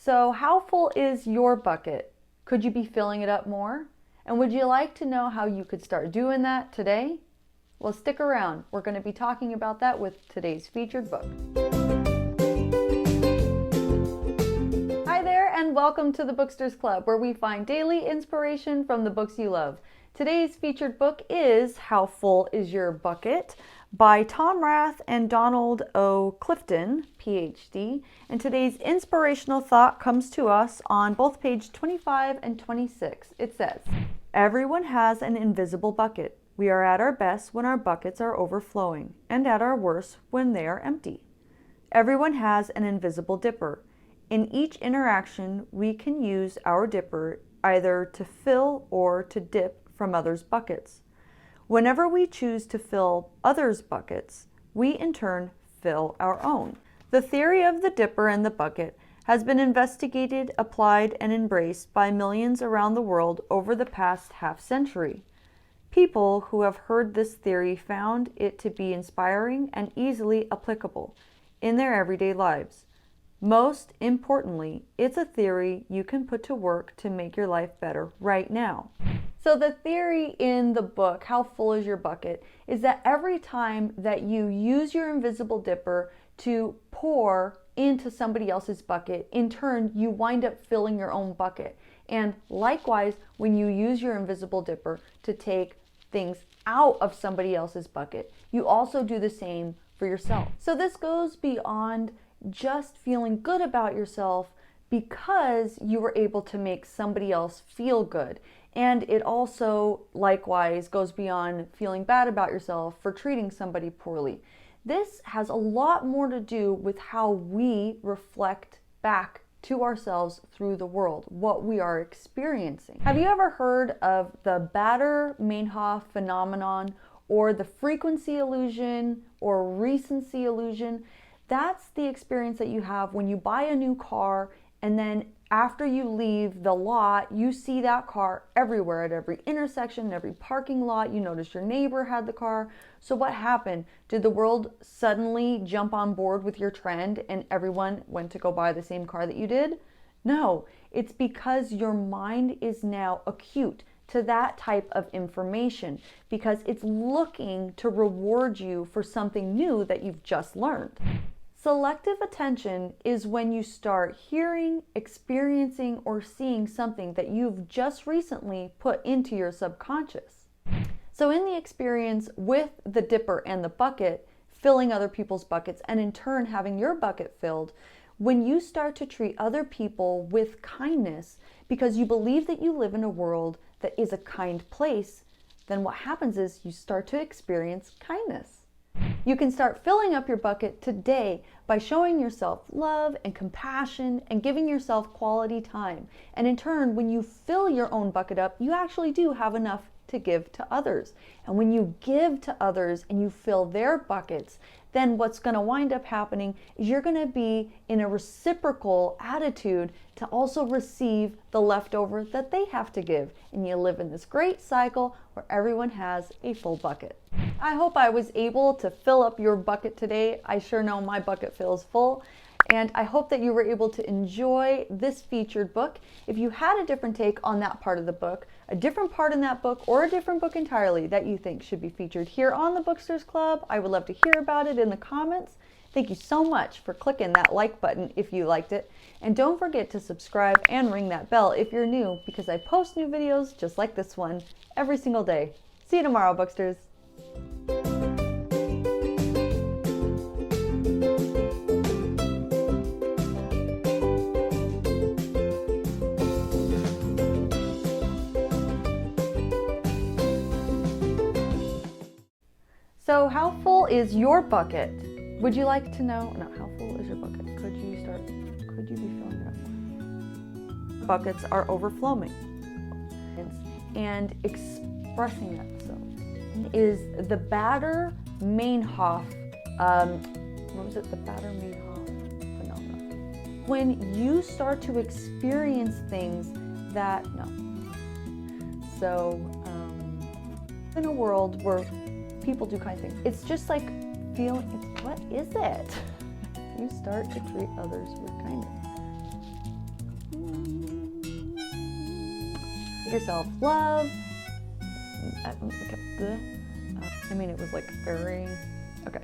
So how full is your bucket? Could you be filling it up more? And would you like to know how you could start doing that today? Well, stick around. We're going to be talking about that with today's featured book. Hi there, and welcome to the Booksters Club, where we find daily inspiration from the books you love. Today's featured book is How Full Is Your Bucket by Tom Rath and Donald O. Clifton, Ph.D. And today's inspirational thought comes to us on both page 25 and 26. It says, "Everyone has an invisible bucket. We are at our best when our buckets are overflowing, and at our worst when they are empty. Everyone has an invisible dipper. In each interaction, we can use our dipper either to fill or to dip from others' buckets. Whenever we choose to fill others' buckets, we in turn fill our own." The theory of the dipper and the bucket has been investigated, applied, and embraced by millions around the world over the past half-century. People who have heard this theory found it to be inspiring and easily applicable in their everyday lives. Most importantly, it's a theory you can put to work to make your life better right now. So the theory in the book, How Full Is Your Bucket, is that every time that you use your invisible dipper to pour into somebody else's bucket, in turn, you wind up filling your own bucket. And likewise, when you use your invisible dipper to take things out of somebody else's bucket, you also do the same for yourself. So this goes beyond just feeling good about yourself because you were able to make somebody else feel good. And it also likewise goes beyond feeling bad about yourself for treating somebody poorly. This has a lot more to do with how we reflect back to ourselves through the world, what we are experiencing. Have you ever heard of the Baader-Meinhof phenomenon, or the frequency illusion, or recency illusion? That's the experience that you have when you buy a new car, and then after you leave the lot, you see that car everywhere, at every intersection, every parking lot. You notice your neighbor had the car. So what happened? Did the world suddenly jump on board with your trend and everyone went to go buy the same car that you did? No, it's because your mind is now acute to that type of information, because it's looking to reward you for something new that you've just learned. Selective attention is when you start hearing, experiencing, or seeing something that you've just recently put into your subconscious. So in the experience with the dipper and the bucket, filling other people's buckets, and in turn having your bucket filled, when you start to treat other people with kindness because you believe that you live in a world that is a kind place, then what happens is you start to experience kindness. You can start filling up your bucket today by showing yourself love and compassion and giving yourself quality time. And in turn, when you fill your own bucket up, you actually do have enough to give to others. And when you give to others and you fill their buckets, then what's going to wind up happening is you're going to be in a reciprocal attitude to also receive the leftover that they have to give. And you live in this great cycle where everyone has a full bucket. I hope I was able to fill up your bucket today. I sure know my bucket feels full. And I hope that you were able to enjoy this featured book. If you had a different take on that part of the book, a different part in that book, or a different book entirely that you think should be featured here on the Booksters Club, I would love to hear about it in the comments. Thank you so much for clicking that like button if you liked it. And don't forget to subscribe and ring that bell if you're new, because I post new videos just like this one every single day. See you tomorrow, Booksters. So how full is your bucket? Would you like to know? No, how full is your bucket? Could you be filling it up? Buckets are overflowing. And expressing that so is the Baader-Meinhof, what was it? The Baader-Meinhof phenomenon. When you start to experience things that, in a world where people do kind things, it's just like what is it? You start to treat others with kindness. yourself love. I mean, it was like very, okay.